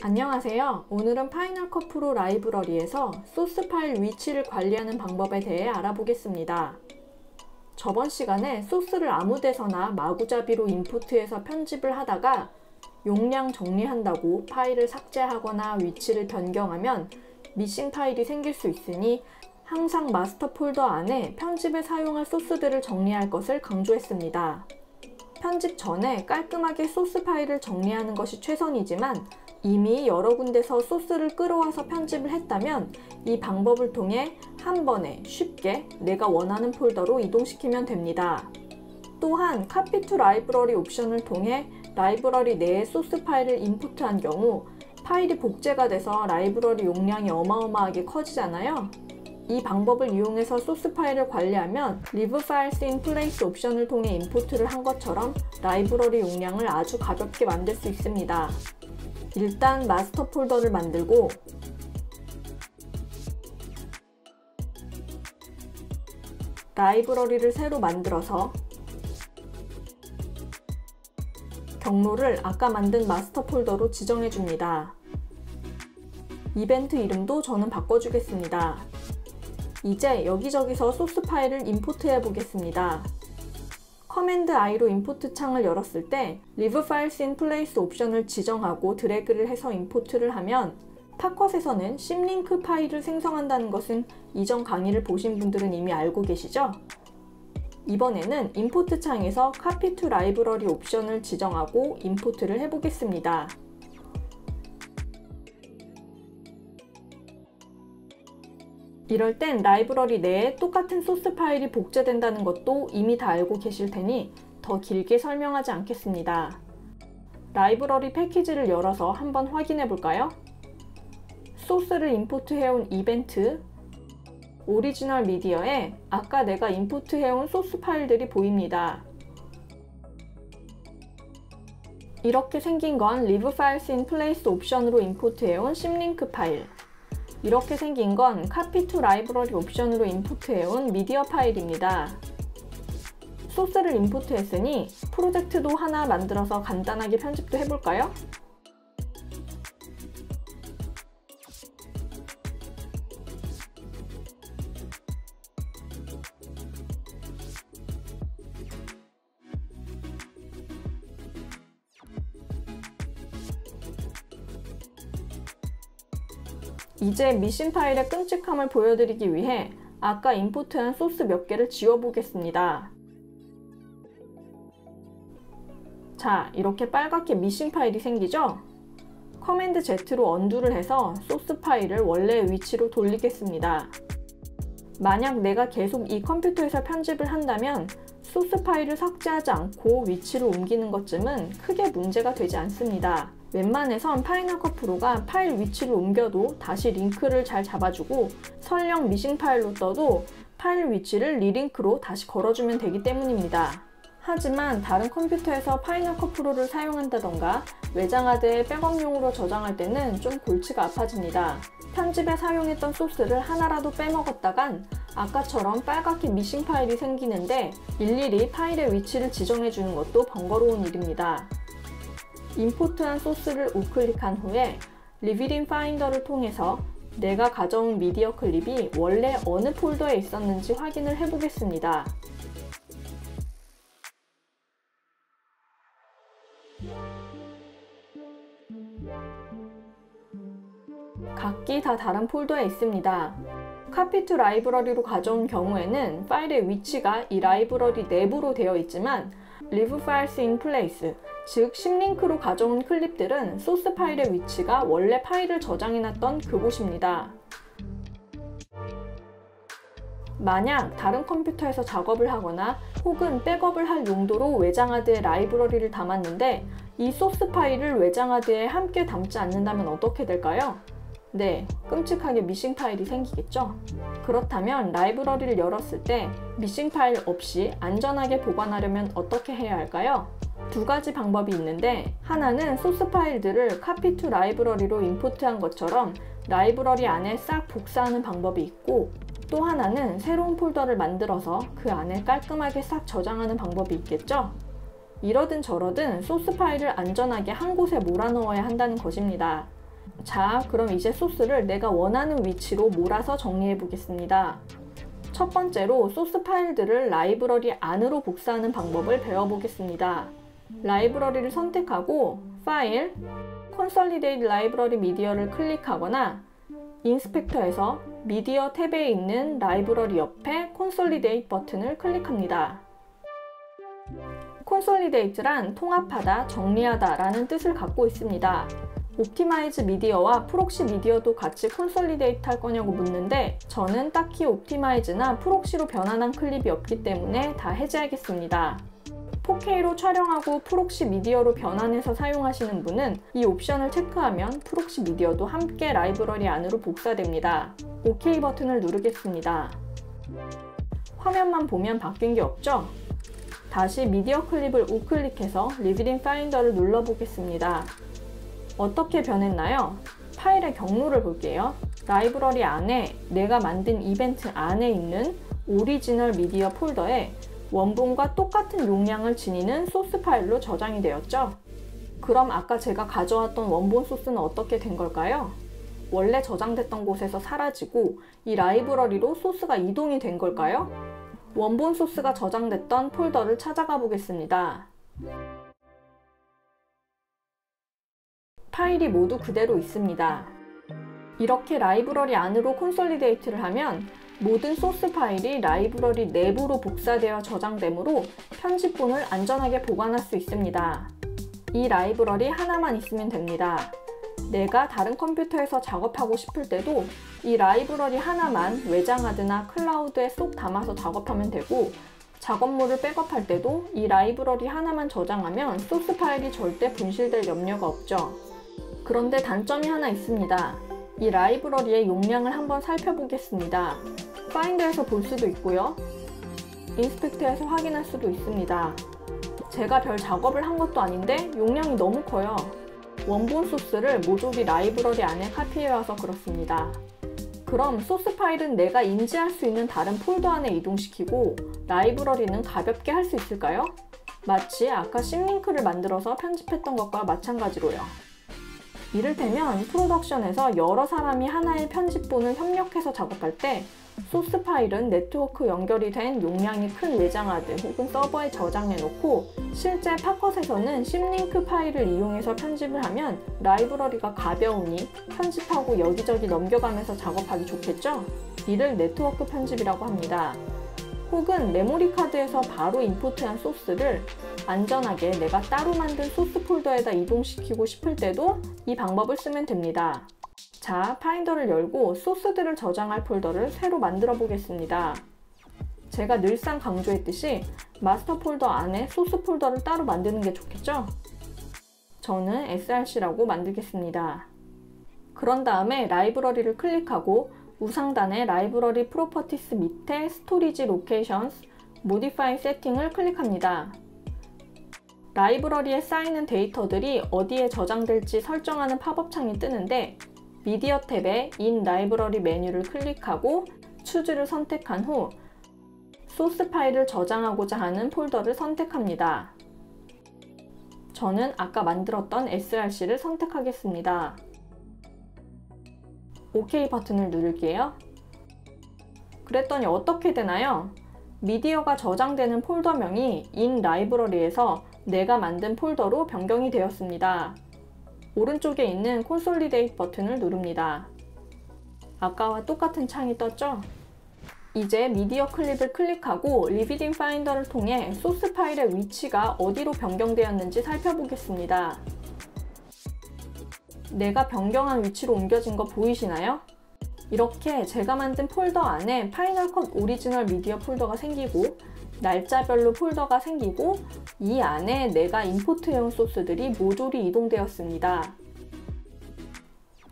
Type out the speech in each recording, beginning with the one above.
안녕하세요. 오늘은 파이널 컷 프로 라이브러리에서 소스 파일 위치를 관리하는 방법에 대해 알아보겠습니다. 저번 시간에 소스를 아무 데서나 마구잡이로 인풋해서 편집을 하다가 용량 정리한다고 파일을 삭제하거나 위치를 변경하면 미싱 파일이 생길 수 있으니 항상 마스터 폴더 안에 편집에 사용할 소스들을 정리할 것을 강조했습니다. 편집 전에 깔끔하게 소스 파일을 정리하는 것이 최선이지만 이미 여러 군데서 소스를 끌어와서 편집을 했다면 이 방법을 통해 한 번에 쉽게 내가 원하는 폴더로 이동시키면 됩니다. 또한 카피 투 라이브러리 옵션을 통해 라이브러리 내에 소스 파일을 인풋한 경우 파일이 복제가 돼서 라이브러리 용량이 어마어마하게 커지잖아요. 이 방법을 이용해서 소스 파일을 관리하면 Leave Files in Place 옵션을 통해 인풋을 한 것처럼 라이브러리 용량을 아주 가볍게 만들 수 있습니다. 일단 마스터 폴더를 만들고 라이브러리를 새로 만들어서 경로를 아까 만든 마스터 폴더로 지정해 줍니다. 이벤트 이름도 저는 바꿔주겠습니다. 이제 여기저기서 소스 파일을 임포트해 보겠습니다. 커맨드 I로 인포트 창을 열었을 때 Leave Files in Place 옵션을 지정하고 드래그를 해서 임포트를 하면 팝컷에서는 심링크 파일을 생성한다는 것은 이전 강의를 보신 분들은 이미 알고 계시죠? 이번에는 인포트 창에서 Copy to Library 옵션을 지정하고 임포트를 해보겠습니다. 이럴 땐 라이브러리 내에 똑같은 소스 파일이 복제된다는 것도 이미 다 알고 계실 테니 더 길게 설명하지 않겠습니다. 라이브러리 패키지를 열어서 한번 확인해 볼까요? 소스를 인포트해온 이벤트, 오리지널 미디어에 아까 내가 인포트해온 소스 파일들이 보입니다. 이렇게 생긴 건 Leave Files in Place 옵션으로 인포트해온 심링크 파일, 이렇게 생긴 건 Copy to Library 옵션으로 인포트해온 미디어 파일입니다. 소스를 인포트했으니 프로젝트도 하나 만들어서 간단하게 편집도 해볼까요? 이제 미싱 파일의 끔찍함을 보여드리기 위해 아까 인포트한 소스 몇 개를 지워보겠습니다. 자, 이렇게 빨갛게 미싱 파일이 생기죠? 커맨드 Z로 언두를 해서 소스 파일을 원래의 위치로 돌리겠습니다. 만약 내가 계속 이 컴퓨터에서 편집을 한다면 소스 파일을 삭제하지 않고 위치를 옮기는 것쯤은 크게 문제가 되지 않습니다. 웬만해선 파이널 컷 프로가 파일 위치를 옮겨도 다시 링크를 잘 잡아주고 설령 미싱 파일로 떠도 파일 위치를 리링크로 다시 걸어주면 되기 때문입니다. 하지만 다른 컴퓨터에서 파이널 컷 프로를 사용한다던가 외장하드에 백업용으로 저장할 때는 좀 골치가 아파집니다. 편집에 사용했던 소스를 하나라도 빼먹었다간 아까처럼 빨갛게 미싱 파일이 생기는데 일일이 파일의 위치를 지정해주는 것도 번거로운 일입니다. 임포트한 소스를 우클릭한 후에 리빌 인 파인더를 통해서 내가 가져온 미디어 클립이 원래 어느 폴더에 있었는지 확인을 해보겠습니다. 각기 다 다른 폴더에 있습니다. Copy to 라이브러리로 가져온 경우에는 파일의 위치가 이 라이브러리 내부로 되어 있지만 Leave Files in Place, 즉 심링크로 가져온 클립들은 소스 파일의 위치가 원래 파일을 저장해놨던 그곳입니다. 만약 다른 컴퓨터에서 작업을 하거나 혹은 백업을 할 용도로 외장하드에 라이브러리를 담았는데 이 소스 파일을 외장하드에 함께 담지 않는다면 어떻게 될까요? 네, 끔찍하게 미싱 파일이 생기겠죠? 그렇다면 라이브러리를 열었을 때 미싱 파일 없이 안전하게 보관하려면 어떻게 해야 할까요? 두 가지 방법이 있는데 하나는 소스 파일들을 Copy to 라이브러리로 임포트한 것처럼 라이브러리 안에 싹 복사하는 방법이 있고 또 하나는 새로운 폴더를 만들어서 그 안에 깔끔하게 싹 저장하는 방법이 있겠죠? 이러든 저러든 소스 파일을 안전하게 한 곳에 몰아넣어야 한다는 것입니다. 자, 그럼 이제 소스를 내가 원하는 위치로 몰아서 정리해 보겠습니다. 첫 번째로 소스 파일들을 라이브러리 안으로 복사하는 방법을 배워보겠습니다. 라이브러리를 선택하고 파일, Consolidate Library Media를 클릭하거나 인스펙터에서 미디어 탭에 있는 라이브러리 옆에 Consolidate 버튼을 클릭합니다. Consolidate란 통합하다, 정리하다 라는 뜻을 갖고 있습니다. 옵티마이즈 미디어와 프록시 미디어도 같이 콘솔리데이트 할 거냐고 묻는데 저는 딱히 옵티마이즈나 프록시로 변환한 클립이 없기 때문에 다 해제하겠습니다. 4K로 촬영하고 프록시 미디어로 변환해서 사용하시는 분은 이 옵션을 체크하면 프록시 미디어도 함께 라이브러리 안으로 복사됩니다. OK 버튼을 누르겠습니다. 화면만 보면 바뀐 게 없죠? 다시 미디어 클립을 우클릭해서 리뷰딩 파인더를 눌러보겠습니다. 어떻게 변했나요? 파일의 경로를 볼게요. 라이브러리 안에 내가 만든 이벤트 안에 있는 오리지널 미디어 폴더에 원본과 똑같은 용량을 지니는 소스 파일로 저장이 되었죠? 그럼 아까 제가 가져왔던 원본 소스는 어떻게 된 걸까요? 원래 저장됐던 곳에서 사라지고 이 라이브러리로 소스가 이동이 된 걸까요? 원본 소스가 저장됐던 폴더를 찾아가 보겠습니다. 파일이 모두 그대로 있습니다. 이렇게 라이브러리 안으로 콘솔리데이트를 하면 모든 소스 파일이 라이브러리 내부로 복사되어 저장되므로 편집본을 안전하게 보관할 수 있습니다. 이 라이브러리 하나만 있으면 됩니다. 내가 다른 컴퓨터에서 작업하고 싶을 때도 이 라이브러리 하나만 외장하드나 클라우드에 쏙 담아서 작업하면 되고, 작업물을 백업할 때도 이 라이브러리 하나만 저장하면 소스 파일이 절대 분실될 염려가 없죠. 그런데 단점이 하나 있습니다. 이 라이브러리의 용량을 한번 살펴보겠습니다. 파인더에서 볼 수도 있고요. 인스펙트에서 확인할 수도 있습니다. 제가 별 작업을 한 것도 아닌데 용량이 너무 커요. 원본 소스를 모조리 라이브러리 안에 카피해와서 그렇습니다. 그럼 소스 파일은 내가 인지할 수 있는 다른 폴더 안에 이동시키고 라이브러리는 가볍게 할 수 있을까요? 마치 아까 심링크를 만들어서 편집했던 것과 마찬가지로요. 이를테면 프로덕션에서 여러 사람이 하나의 편집본을 협력해서 작업할 때 소스 파일은 네트워크 연결이 된 용량이 큰 외장하드 혹은 서버에 저장해 놓고 실제 팝컷에서는 심링크 파일을 이용해서 편집을 하면 라이브러리가 가벼우니 편집하고 여기저기 넘겨가면서 작업하기 좋겠죠? 이를 네트워크 편집이라고 합니다. 혹은 메모리 카드에서 바로 임포트한 소스를 안전하게 내가 따로 만든 소스 폴더에다 이동시키고 싶을 때도 이 방법을 쓰면 됩니다. 자, 파인더를 열고 소스들을 저장할 폴더를 새로 만들어 보겠습니다. 제가 늘상 강조했듯이 마스터 폴더 안에 소스 폴더를 따로 만드는 게 좋겠죠? 저는 src라고 만들겠습니다. 그런 다음에 라이브러리를 클릭하고 우상단의 라이브러리 프로퍼티스 밑에 스토리지 로케이션스 모디파이 세팅을 클릭합니다. 라이브러리에 쌓이는 데이터들이 어디에 저장될지 설정하는 팝업 창이 뜨는데 미디어 탭에 In Library 메뉴를 클릭하고 Choose를 선택한 후 소스 파일을 저장하고자 하는 폴더를 선택합니다. 저는 아까 만들었던 src를 선택하겠습니다. OK 버튼을 누를게요. 그랬더니 어떻게 되나요? 미디어가 저장되는 폴더명이 In Library에서 내가 만든 폴더로 변경이 되었습니다. 오른쪽에 있는 Consolidate 버튼을 누릅니다. 아까와 똑같은 창이 떴죠? 이제 미디어 클립을 클릭하고 리뷰딩 파인더를 통해 소스 파일의 위치가 어디로 변경되었는지 살펴보겠습니다. 내가 변경한 위치로 옮겨진 거 보이시나요? 이렇게 제가 만든 폴더 안에 파이널 컷 오리지널 미디어 폴더가 생기고 날짜별로 폴더가 생기고 이 안에 내가 임포트해온 소스들이 모조리 이동되었습니다.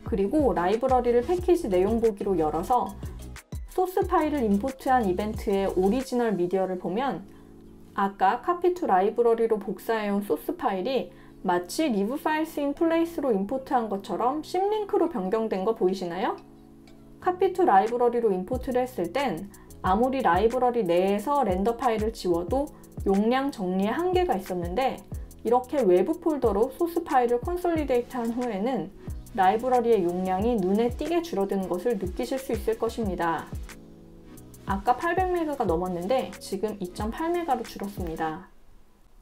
그리고 라이브러리를 패키지 내용 보기로 열어서 소스 파일을 임포트한 이벤트의 오리지널 미디어를 보면 아까 카피 투 라이브러리로 복사해온 소스 파일이 마치 리브 파일스 인 플레이스로 임포트한 것처럼 심링크로 변경된 거 보이시나요? 카피 투 라이브러리로 임포트를 했을 땐 아무리 라이브러리 내에서 렌더 파일을 지워도 용량 정리에 한계가 있었는데 이렇게 외부 폴더로 소스 파일을 콘솔리데이트한 후에는 라이브러리의 용량이 눈에 띄게 줄어드는 것을 느끼실 수 있을 것입니다. 아까 800메가가 넘었는데 지금 2.8메가로 줄었습니다.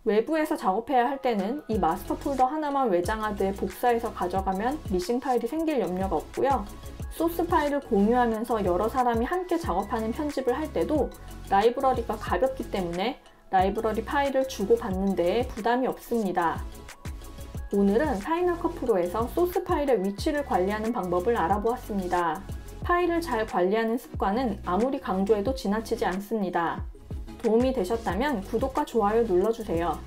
외부에서 작업해야 할 때는 이 마스터 폴더 하나만 외장하드에 복사해서 가져가면 미싱 파일이 생길 염려가 없고요. 소스 파일을 공유하면서 여러 사람이 함께 작업하는 편집을 할 때도 라이브러리가 가볍기 때문에 라이브러리 파일을 주고받는 데에 부담이 없습니다. 오늘은 파이널 컷 프로에서 소스 파일의 위치를 관리하는 방법을 알아보았습니다. 파일을 잘 관리하는 습관은 아무리 강조해도 지나치지 않습니다. 도움이 되셨다면 구독과 좋아요 눌러주세요.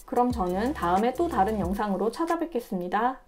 그럼 저는 다음에 또 다른 영상으로 찾아뵙겠습니다.